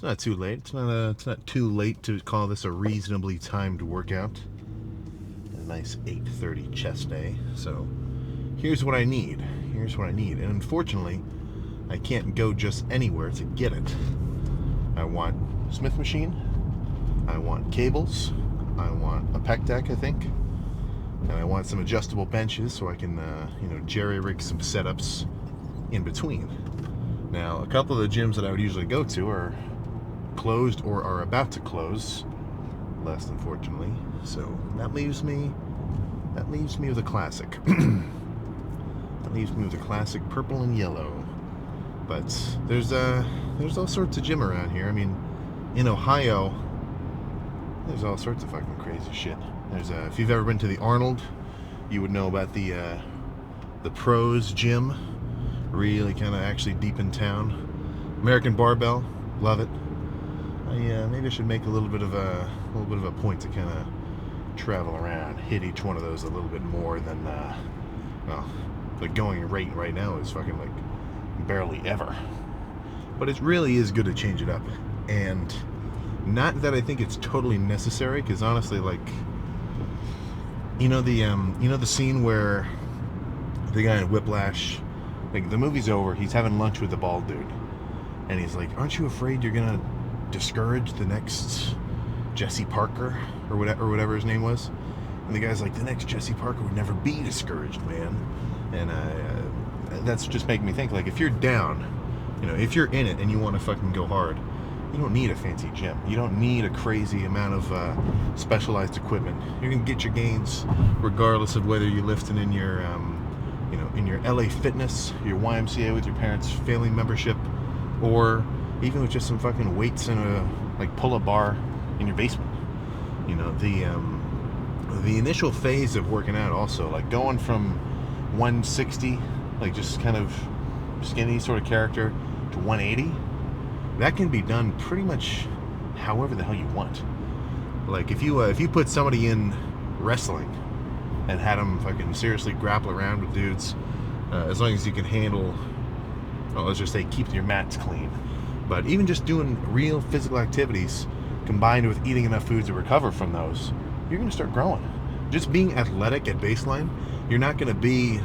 It's not too late. It's not too late to call this a reasonably timed workout. A nice 8:30 chest day. So here's what I need. Here's what I need. And unfortunately, I can't go just anywhere to get it. I want Smith machine. I want cables. I want a pec deck, I think. And I want some adjustable benches so I can, jerry rig some setups in between. Now, a couple of the gyms that I would usually go to are closed or are about to close, less unfortunately. So that leaves me with a classic. That leaves me with a classic purple and yellow. But there's all sorts of gym around here. I mean, in Ohio, there's all sorts of fucking crazy shit. There's if you've ever been to the Arnold, you would know about the Pros gym, really kind of actually deep in town. American Barbell, love it. Maybe I should make a little bit of a point to kind of travel around, hit each one of those a little bit more than the going rate right now is fucking like barely ever. But it really is good to change it up, and not that I think it's totally necessary, because honestly, like, the scene where the guy in Whiplash, like, the movie's over, he's having lunch with the bald dude, and he's like, "Aren't you afraid you're gonna discourage the next Jesse Parker or whatever his name was?" And the guy's like, "The next Jesse Parker would never be discouraged, man." And that's just making me think, like, if you're down, if you're in it and you want to fucking go hard, you don't need a fancy gym. You don't need a crazy amount of specialized equipment. You can get your gains regardless of whether you're lifting in your, in your LA Fitness, your YMCA with your parents' family membership, or even with just some fucking weights and a pull-up bar in your basement. The initial phase of working out also, like going from 160, like just kind of skinny sort of character, to 180, that can be done pretty much however the hell you want. Like if you put somebody in wrestling and had them fucking seriously grapple around with dudes, as long as you can handle, well, let's just say keep your mats clean. But even just doing real physical activities combined with eating enough foods to recover from those, you're going to start growing. Just being athletic at baseline, you're not going to be,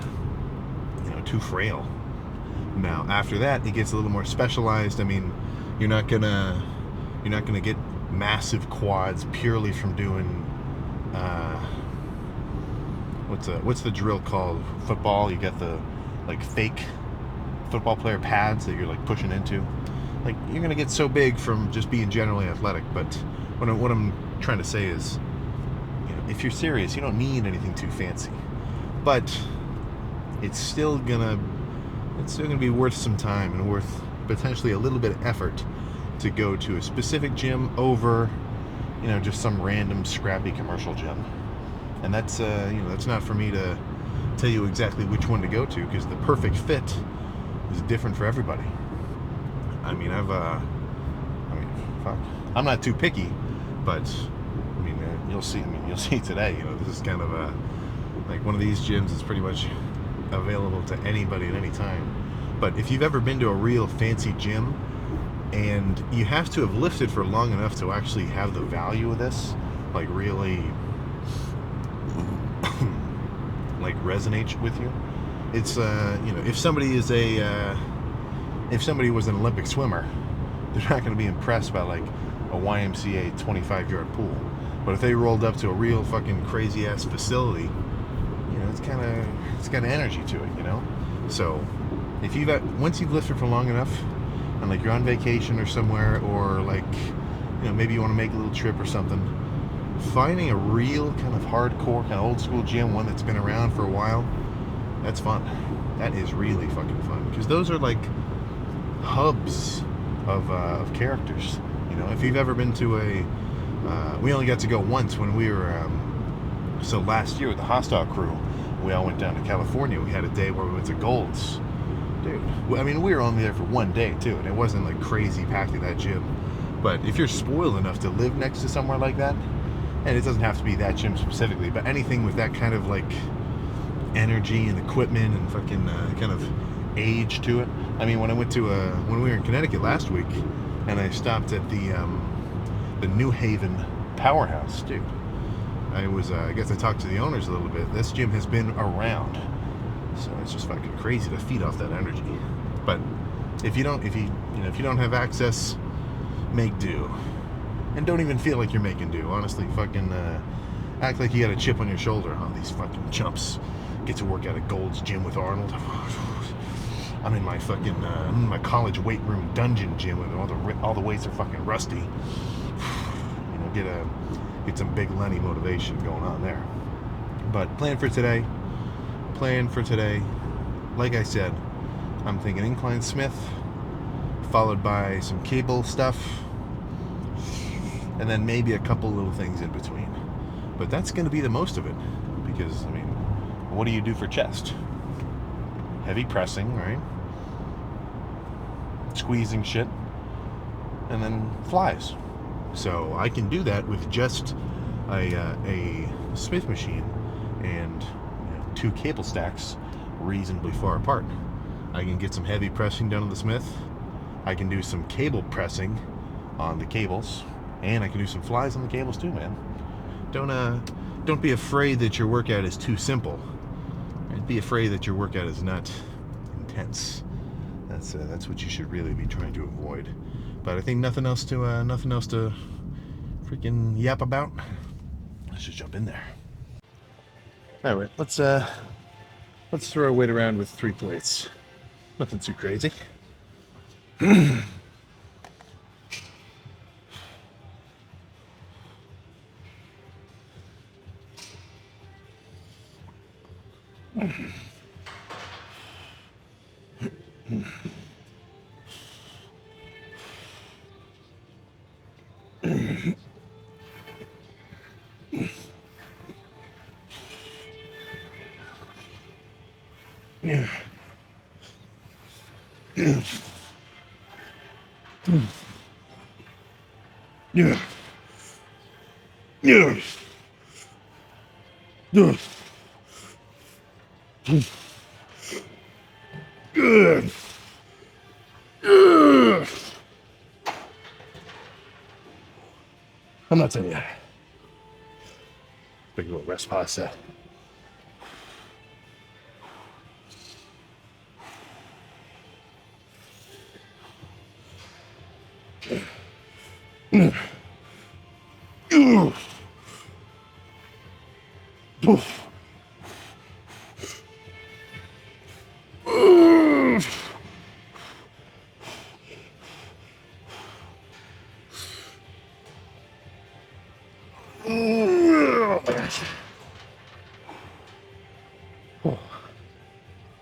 too frail. Now, after that, it gets a little more specialized. I mean, you're not gonna get massive quads purely from doing what's the drill called? Football. You get the fake football player pads that you're pushing into. Like, you're gonna get so big from just being generally athletic. But what I'm trying to say is, if you're serious, you don't need anything too fancy. But it's still gonna be worth some time and worth potentially a little bit of effort to go to a specific gym over, just some random scrappy commercial gym. And that's not for me to tell you exactly which one to go to, because the perfect fit is different for everybody. Fuck, I'm not too picky, but you'll see. You'll see today. This is kind of one of these gyms is pretty much available to anybody at any time. But if you've ever been to a real fancy gym, and you have to have lifted for long enough to actually have the value of this, really resonate with you, it's if somebody was an Olympic swimmer, they're not going to be impressed by a YMCA 25-yard pool. But if they rolled up to a real fucking crazy ass facility, it's got energy to it, So if once you've lifted for long enough, and you're on vacation or somewhere, or maybe you want to make a little trip or something, finding a real kind of hardcore, kind of old school gym, one that's been around for a while, that's fun. That is really fucking fun, because those are hubs of characters. If you've ever been to we only got to go once when we were so last year with the Hostile crew, we all went down to California. We had a day where we went to Gold's. Dude, we were only there for one day too, and it wasn't crazy packed at that gym. But if you're spoiled enough to live next to somewhere like that, and it doesn't have to be that gym specifically, but anything with that kind of energy and equipment and fucking kind of age to it. When I went to when we were in Connecticut last week, and I stopped at the New Haven Powerhouse, dude. I guess I talked to the owners a little bit. This gym has been around, so it's just fucking crazy to feed off that energy. But if you don't have access, make do, and don't even feel like you're making do. Honestly, fucking act like you got a chip on your shoulder. Oh, these fucking chumps get to work out at Gold's Gym with Arnold. I'm in my fucking my college weight room dungeon gym with all the weights are fucking rusty. Get some big Lenny motivation going on there. But plan for today. Like I said, I'm thinking incline Smith, followed by some cable stuff, and then maybe a couple little things in between. But that's going to be the most of it, because I mean, what do you do for chest? Heavy pressing, right? Squeezing shit, and then flies. So I can do that with just a Smith machine and 2 cable stacks reasonably far apart. I can get some heavy pressing done on the Smith. I can do some cable pressing on the cables, and I can do some flies on the cables too, man. Don't be afraid that your workout is too simple. Be afraid that your workout is not intense. That's what you should really be trying to avoid. But I think nothing else to freaking yap about. Let's just jump in there. All right, let's throw our weight around with 3 plates. Nothing too crazy. Yeah. Yeah. Yeah. Yeah. Yeah. Good. I'm not telling you. Big little rest pause.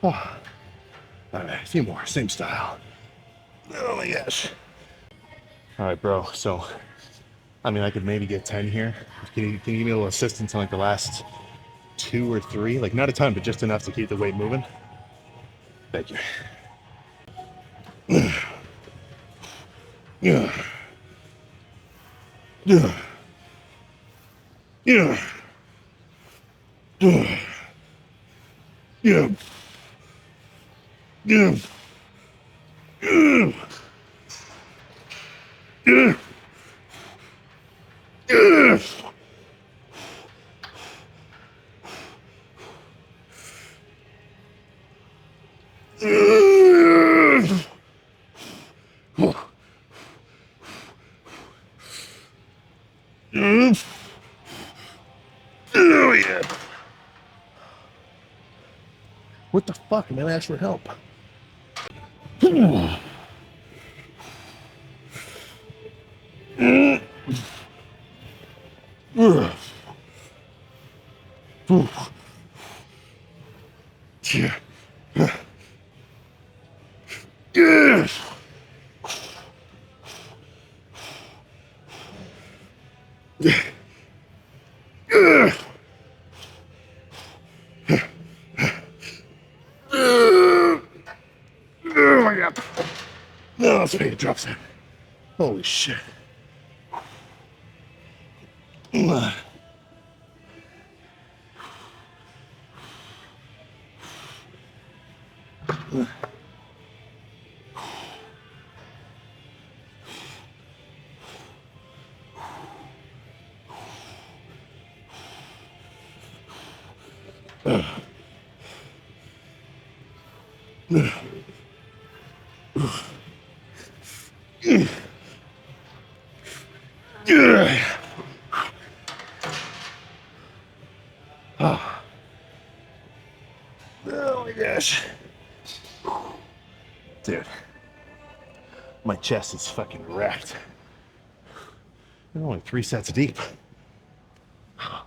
Oh. All right, a few more, same style. Oh my gosh. All right, bro. So, I mean, I could maybe get 10 here. Can you give me a little assistance on like the last 2 or 3? Like not a ton, but just enough to keep the weight moving. Thank you. Yeah. Yeah. Yeah. Yeah. Yeah. Yeah. Yeah. Yeah. Oh yeah. What the fuck, man? Ask for help. Yeah. Yeah. Oh my god. No, that's me. It drops in. Holy shit. Oh my gosh. Dude, my chest is fucking wrecked. We're only 3 sets deep.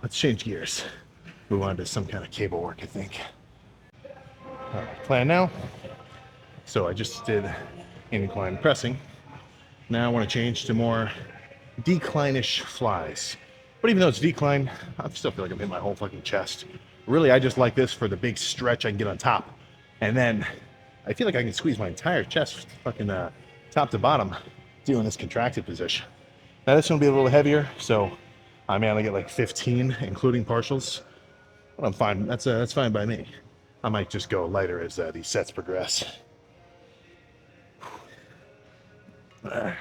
Let's change gears. Move on to some kind of cable work, I think. All right, plan now. So I just did incline pressing. Now I want to change to more decline-ish flies. But even though it's decline, I still feel like I'm hitting my whole fucking chest. Really, I just like this for the big stretch I can get on top. And then I feel like I can squeeze my entire chest fucking top to bottom doing this contracted position. Now this one will be a little heavier, so I may only get like 15, including partials. But I'm fine. That's fine by me. I might just go lighter as these sets progress. Yeah.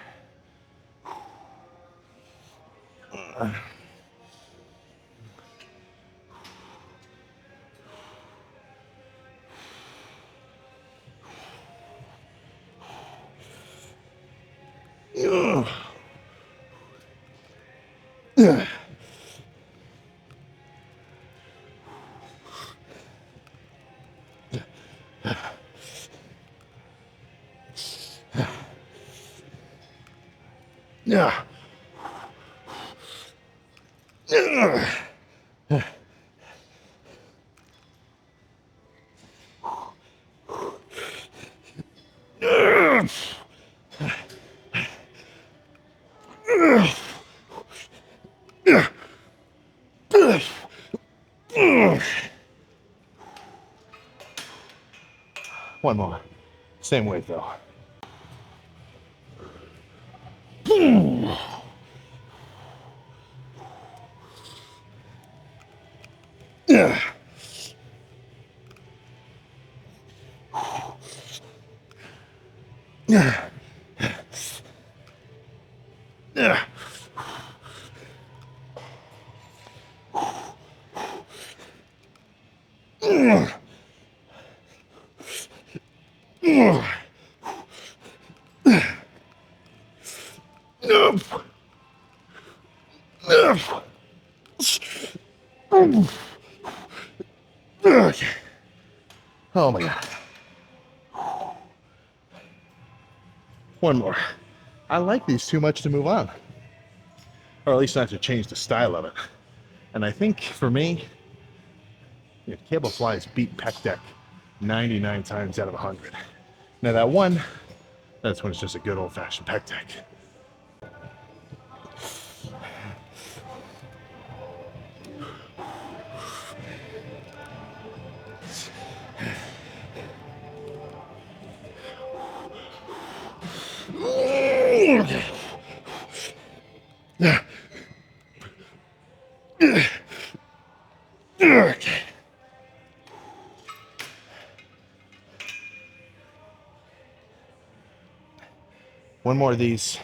One more. Same weight though. Yeah. Yeah. Yeah. Oh my god. One more. I like these too much to move on. Or at least not to change the style of it. And I think for me, cable flies beat pec deck 99 times out of 100. Now that one, that's when it's just a good old-fashioned pec deck. One more of these,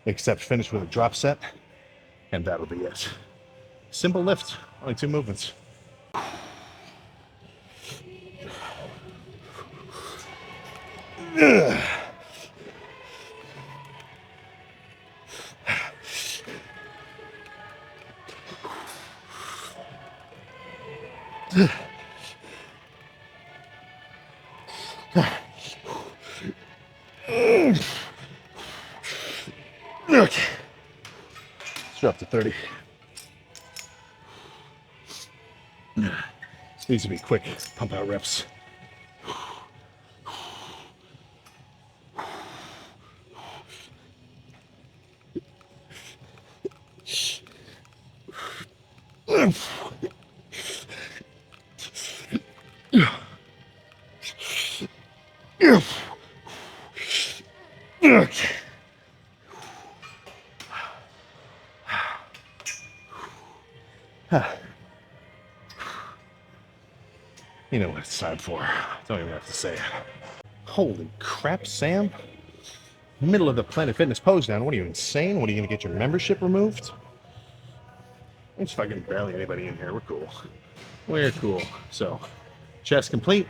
except finish with a drop set, and that'll be it. Simple lift, only 2 movements. Okay. Let's drop to 30. These will be quick pump out reps. You know what it's time for. Don't even have to say it. Holy crap, Sam. Middle of the Planet Fitness pose down. What are you, insane? What are you going to get your membership removed? There's fucking barely anybody in here. We're cool. We're cool. So, chest complete.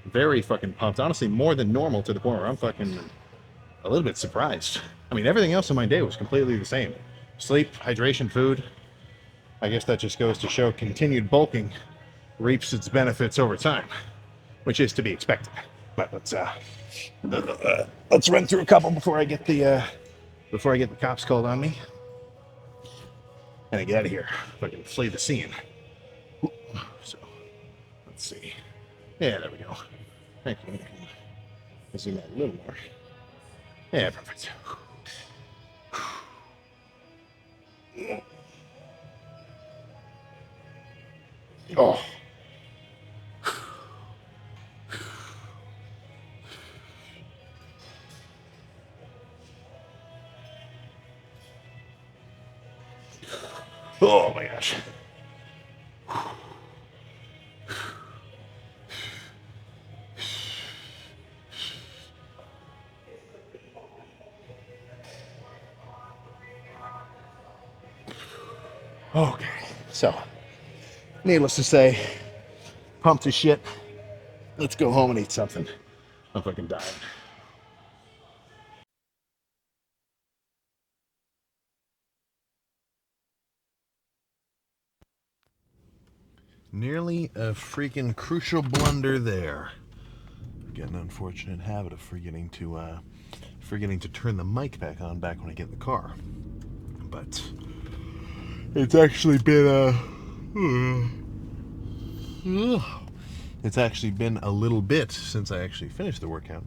Very fucking pumped. Honestly, more than normal to the point where I'm fucking a little bit surprised. I mean, everything else in my day was completely the same. Sleep, hydration, food. I guess that just goes to show continued bulking reaps its benefits over time, which is to be expected. But let's run through a couple before I get the cops called on me, and I get out of here. Fucking flee the scene. So let's see. Yeah, there we go. Thank you. Zoom out a little more. Yeah, perfect. Oh. Oh my gosh. Okay. So, needless to say, pumped as shit. Let's go home and eat something. I'm fucking dying. Nearly a freaking crucial blunder there. Get an unfortunate habit of forgetting to turn the mic back on back when I get in the car. But it's actually been it's actually been a little bit since I actually finished the workout.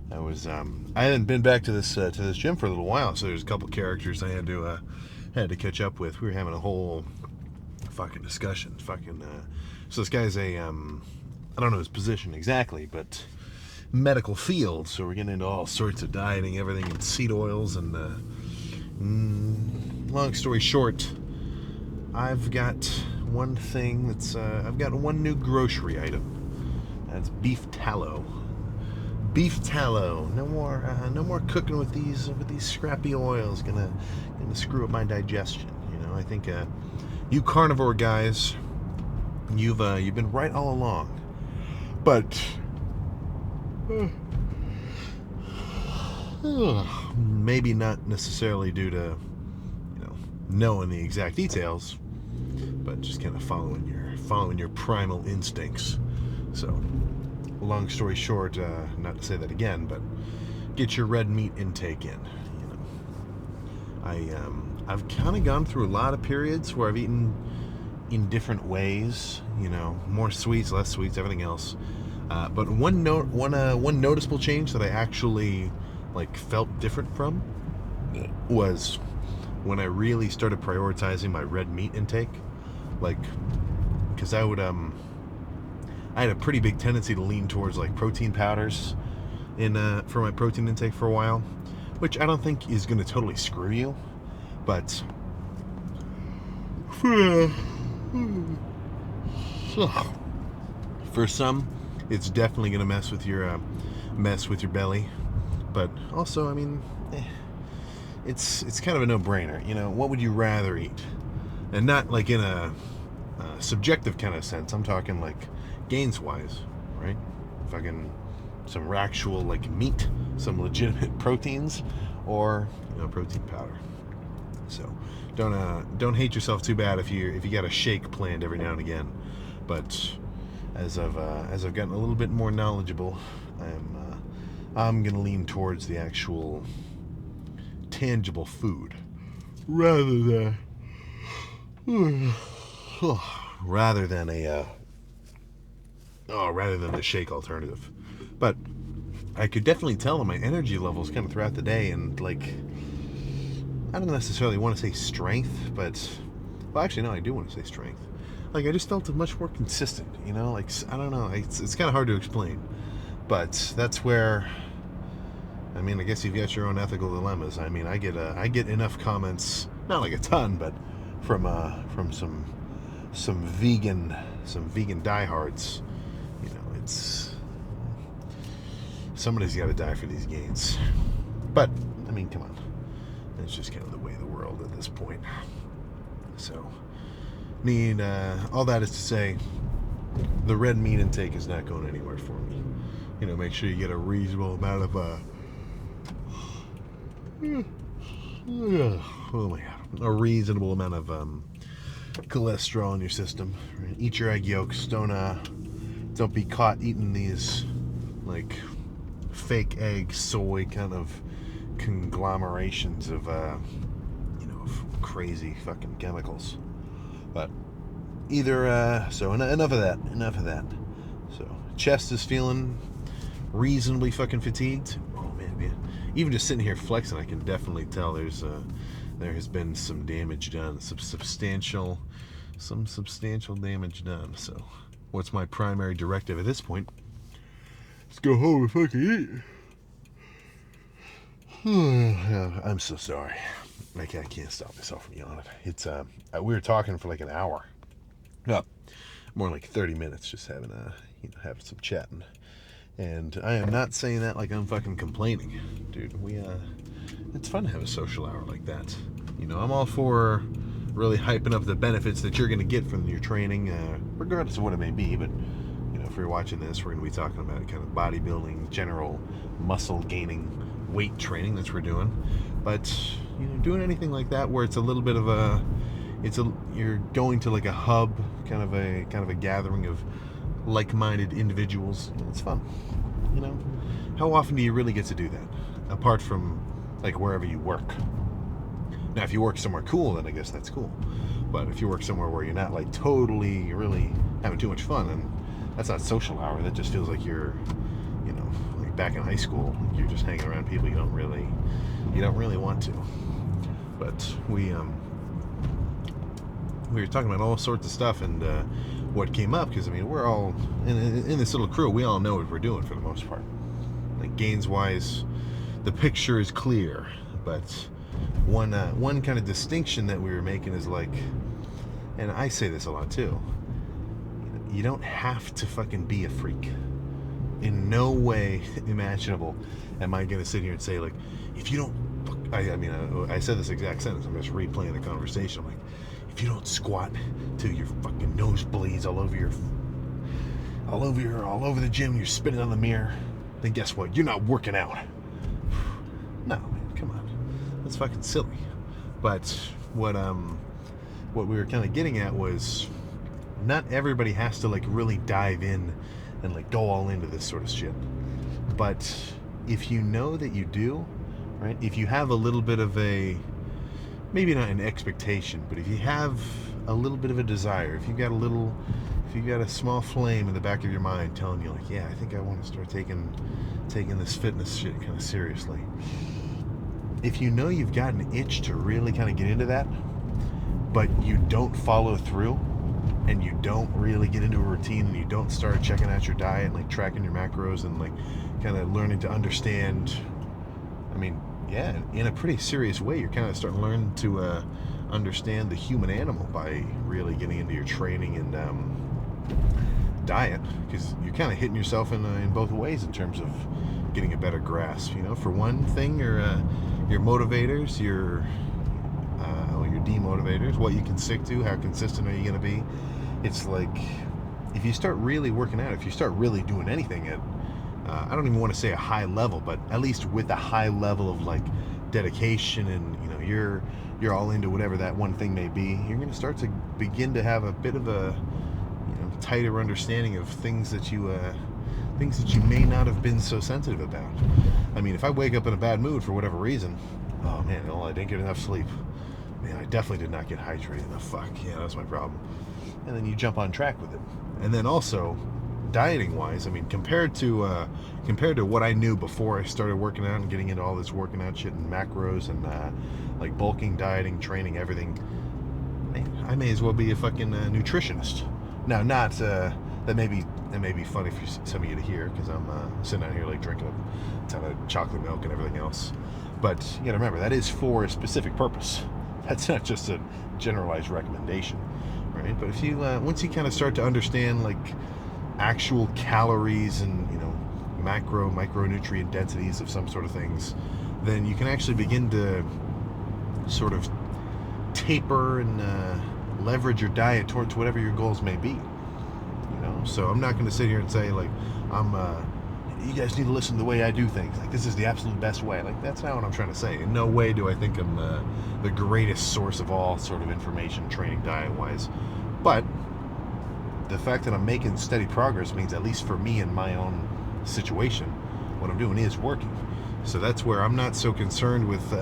I hadn't been back to this gym for a little while, so there's a couple characters I had to catch up with. We were having a whole fucking discussion. So this guy's I don't know his position exactly, but medical field. So we're getting into all sorts of dieting, everything in seed oils, and long story short, I've got one thing I've got one new grocery item. That's beef tallow. Beef tallow. No more cooking with these scrappy oils. Gonna screw up my digestion. I think you carnivore guys, you've been right all along, but maybe not necessarily due to knowing the exact details, but just kind of following your primal instincts. So, long story short, not to say that again, but get your red meat intake in. I've kind of gone through a lot of periods where I've eaten in different ways. More sweets, less sweets, everything else. But one noticeable change that I actually felt different from was when I really started prioritizing my red meat intake. Because I had a pretty big tendency to lean towards protein powders for my protein intake for a while, which I don't think is going to totally screw you, but for some, it's definitely going to mess with your belly. But also, I mean, it's kind of a no-brainer. What would you rather eat? And not in a subjective kind of sense. I'm talking gains-wise, right? Fucking some actual meat, some legitimate proteins, or protein powder. So don't hate yourself too bad if you got a shake planned every now and again. But as I've gotten a little bit more knowledgeable, I'm gonna lean towards the actual tangible food rather than the shake alternative. But I could definitely tell in my energy levels kind of throughout the day, and I don't necessarily want to say strength, but well, actually no, I do want to say strength. I just felt much more consistent. I don't know. It's kind of hard to explain, but that's where. I mean, I guess you've got your own ethical dilemmas. I mean, I get enough comments, not a ton, but from some vegan diehards. It's somebody's got to die for these gains. But I mean, come on, it's just kind of the way of the world at this point. So Need all that is to say, the red meat intake is not going anywhere for me. Make sure you get a reasonable amount of oh my god, a reasonable amount of cholesterol in your system. Right? Eat your egg yolks. Don't be caught eating these like fake egg soy kind of conglomerations of of crazy fucking chemicals. But so enough of that. So chest is feeling reasonably fucking fatigued. Oh man, even just sitting here flexing, I can definitely tell there has been some damage done, some substantial damage done. So what's my primary directive at this point? Let's go home and fucking eat. I'm so sorry. I can't stop myself from yelling. It's we were talking for like an hour. No, more like 30 minutes, just having having some chatting. And I am not saying that like I'm fucking complaining, dude. It's fun to have a social hour like that. I'm all for really hyping up the benefits that you're going to get from your training, regardless of what it may be. But if you're watching this, we're going to be talking about kind of bodybuilding, general muscle gaining, weight training. That's what we're doing. But doing anything like that where it's a little bit of you're going to like a hub, kind of a gathering of like-minded individuals. It's fun. How often do you really get to do that, apart from like wherever you work? Now, if you work somewhere cool, then I guess that's cool. But if you work somewhere where you're not like totally really having too much fun, and that's not social hour. That just feels like you're, like back in high school. You're just hanging around people you don't really want to. But we were talking about all sorts of stuff, and what came up, because we're all in this little crew. We all know what we're doing for the most part. Like gains wise, the picture is clear. But one kind of distinction that we were making is like, and I say this a lot too. You don't have to fucking be a freak. In no way imaginable am I going to sit here and say like, if you don't. I said this exact sentence. I'm just replaying the conversation. I'm like, if you don't squat till your fucking nose bleeds all over the gym, you're spitting on the mirror, then guess what? You're not working out. No, man, come on. That's fucking silly. But what we were kind of getting at was not everybody has to like really dive in and like go all into this sort of shit. But if you know that you do, right? If you have a little bit of maybe not an expectation, but if you have a little bit of a desire, if you've got a small flame in the back of your mind telling you like, yeah, I think I want to start taking this fitness shit kind of seriously. If you know you've got an itch to really kind of get into that, but you don't follow through, and you don't really get into a routine, and you don't start checking out your diet and like tracking your macros and like kind of learning to understand, yeah, in a pretty serious way, you're kind of starting to learn to understand the human animal by really getting into your training and diet, because you're kind of hitting yourself in both ways in terms of getting a better grasp. For one thing, your motivators, your demotivators, what you can stick to, how consistent are you going to be. It's like, if you start really working out, if you start really doing anything at I don't even want to say a high level, but at least with a high level of like dedication, and you're all into whatever that one thing may be, you're going to start to begin to have a bit of a tighter understanding of things that you may not have been so sensitive about. If I wake up in a bad mood for whatever reason, oh man, well, I didn't get enough sleep. Man, I definitely did not get hydrated enough. Fuck yeah, that's my problem. And then you jump on track with it. And then also, dieting wise, compared to what I knew before I started working out and getting into all this working out shit and macros and like bulking, dieting, training, everything, man, I may as well be a fucking nutritionist. Now, not that may be funny for some of you to hear, because I'm sitting out here like drinking a ton of chocolate milk and everything else. But you gotta remember, that is for a specific purpose. That's not just a generalized recommendation, right? But if you once you kind of start to understand like actual calories and micronutrient densities of some sort of things, then you can actually begin to sort of taper and leverage your diet towards whatever your goals may be. So I'm not going to sit here and say like you guys need to listen to the way I do things. Like, this is the absolute best way. Like, that's not what I'm trying to say. In no way do I think I'm the greatest source of all sort of information, training, diet-wise. But the fact that I'm making steady progress means, at least for me in my own situation, what I'm doing is working. So that's where I'm not so concerned with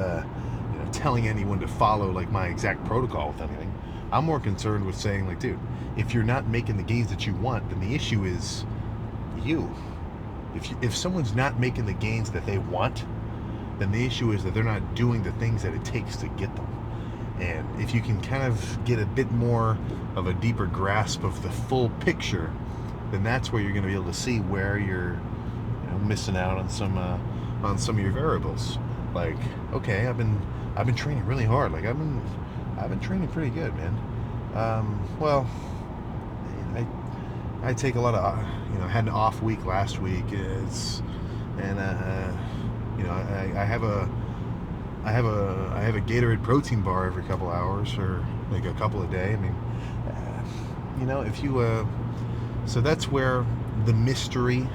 telling anyone to follow like my exact protocol with anything. I'm more concerned with saying like, dude, if you're not making the gains that you want, then the issue is you. If someone's not making the gains that they want, then the issue is that they're not doing the things that it takes to get them. And if you can kind of get a bit more of a deeper grasp of the full picture, then that's where you're going to be able to see where you're missing out on some of your variables. Like, okay, I've been training really hard. Like, I've been training pretty good, man. Well, I take a lot of I had an off week last week. I have a Gatorade protein bar every couple hours, or like a couple a day. I mean, if you so that's where the mystery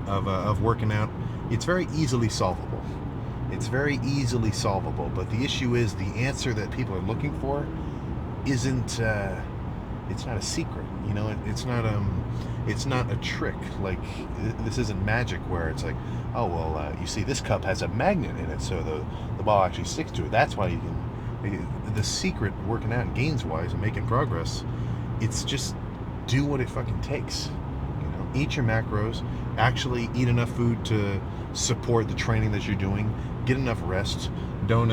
of working out, it's very easily solvable. It's very easily solvable, but the issue is the answer that people are looking for isn't. It's not a secret, it's not a trick. Like, this isn't magic where it's like, oh well, you see this cup has a magnet in it, so the ball actually sticks to it. That's why you can. The secret working out gains wise and making progress, it's just do what it fucking takes. Eat your macros, actually eat enough food to support the training that you're doing. Get enough rest. Don't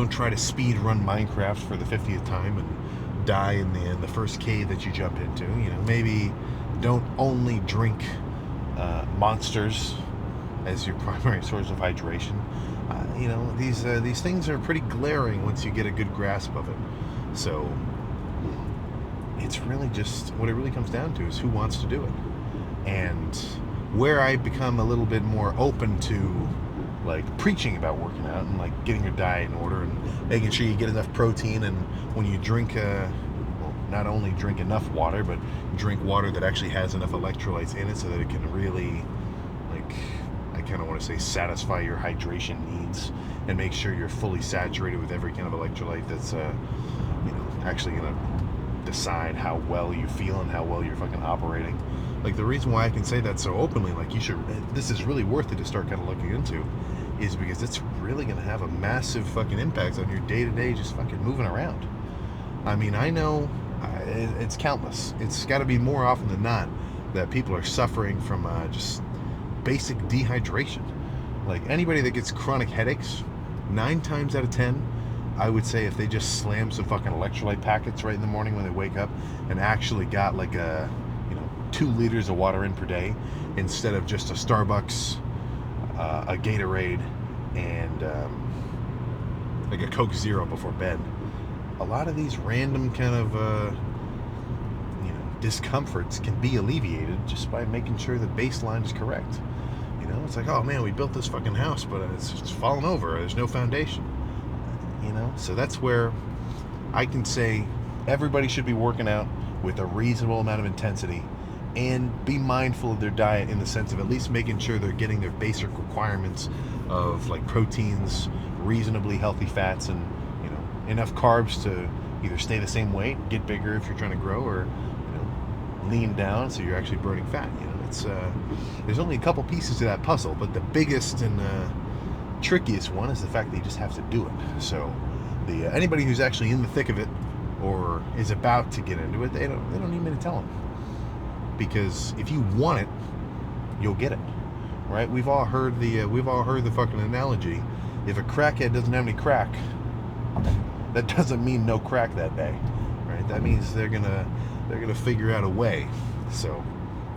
try to speed run Minecraft for the 50th time and die in the first cave that you jump into. Maybe don't only drink Monsters as your primary source of hydration. These things are pretty glaring once you get a good grasp of it. So it's really just what it really comes down to is who wants to do it. And where I become a little bit more open to like preaching about working out and like getting your diet in order and making sure you get enough protein, and when you drink not only drink enough water, but drink water that actually has enough electrolytes in it so that it can really, like, I kind of want to say, satisfy your hydration needs and make sure you're fully saturated with every kind of electrolyte that's actually gonna decide how well you feel and how well you're fucking operating. Like, the reason why I can say that so openly, like, this is really worth it to start kind of looking into, is because it's really going to have a massive fucking impact on your day-to-day just fucking moving around. I mean, I know it's countless. It's got to be more often than not that people are suffering from just basic dehydration. Like, anybody that gets chronic headaches, 9 times out of 10, I would say if they just slam some fucking electrolyte packets right in the morning when they wake up and actually got like 2 liters of water in per day instead of just a Starbucks, a Gatorade, and like a Coke Zero before bed. A lot of these random kind of discomforts can be alleviated just by making sure the baseline is correct. It's like, oh man, we built this fucking house, but it's fallen over. There's no foundation. So that's where I can say everybody should be working out with a reasonable amount of intensity and be mindful of their diet in the sense of at least making sure they're getting their basic requirements of like proteins, reasonably healthy fats, and enough carbs to either stay the same weight, get bigger if you're trying to grow, or lean down so you're actually burning fat. It's there's only a couple pieces to that puzzle, but the biggest and trickiest one is the fact that you just have to do it. So anybody who's actually in the thick of it or is about to get into it, they don't need me to tell them, because if you want it, you'll get it, right? We've all heard the fucking analogy: if a crackhead doesn't have any crack, that doesn't mean no crack that day, right? That means they're gonna figure out a way. So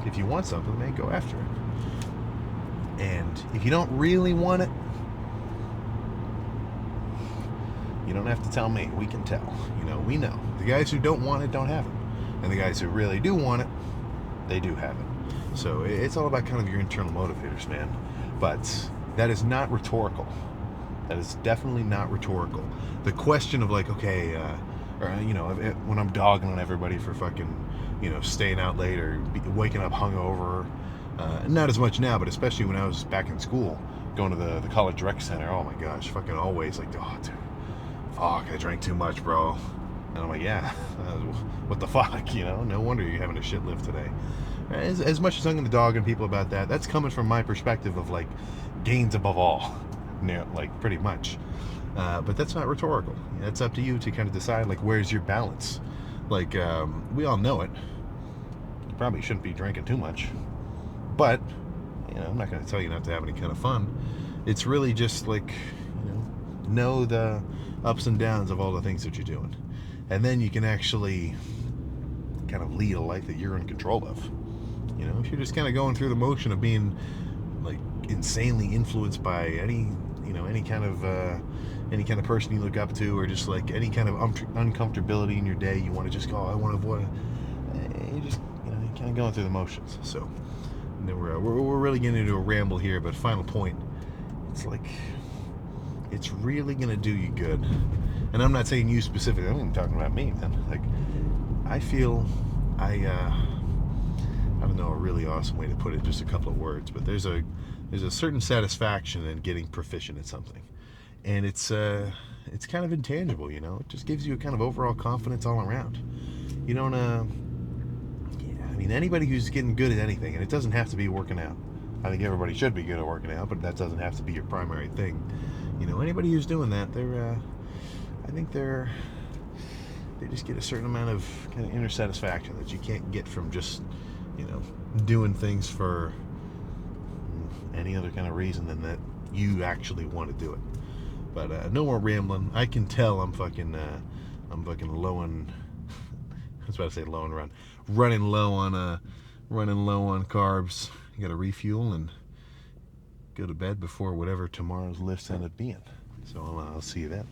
if you want something, man, go after it. And if you don't really want it, you don't have to tell me. We can tell. We know. The guys who don't want it don't have it. And the guys who really do want it, they do have it. So it's all about kind of your internal motivators, man. But that is not rhetorical. That is definitely not rhetorical. The question of like, okay, or when I'm dogging on everybody for fucking, staying out late or waking up hungover. Not as much now, but especially when I was back in school, going to the college rec center. Oh my gosh, fucking always like, oh dude, fuck, I drank too much, bro. And I'm like, yeah, what the fuck, No wonder you're having a shit lift today. As much as I'm going to dog on people about that, that's coming from my perspective of like gains above all, like pretty much. But that's not rhetorical. It's up to you to kind of decide like where's your balance. Like we all know it. You probably shouldn't be drinking too much, but I'm not going to tell you not to have any kind of fun. It's really just like know the ups and downs of all the things that you're doing, and then you can actually kind of lead a life that you're in control of. If you're just kind of going through the motion of being like insanely influenced by any kind of person you look up to, or just like any kind of uncomfortability in your day, you want to just go, I want to avoid it. You just you're kind of going through the motions. So and then we're really getting into a ramble here, but final point, it's like it's really gonna do you good. And I'm not saying you specifically, I'm even talking about me, man. Like I feel I don't know a really awesome way to put it, just a couple of words, but there's a certain satisfaction in getting proficient at something, and it's kind of intangible, It just gives you a kind of overall confidence all around. You don't I mean, anybody who's getting good at anything, and it doesn't have to be working out. I think everybody should be good at working out, but that doesn't have to be your primary thing. Anybody who's doing that, I think they just get a certain amount of kind of inner satisfaction that you can't get from just doing things for any other kind of reason than that you actually want to do it. But no more rambling. I can tell I'm fucking low on I was about to say low on run, running low on carbs. You got to refuel and go to bed before whatever tomorrow's lifts end up being. So I'll see you then.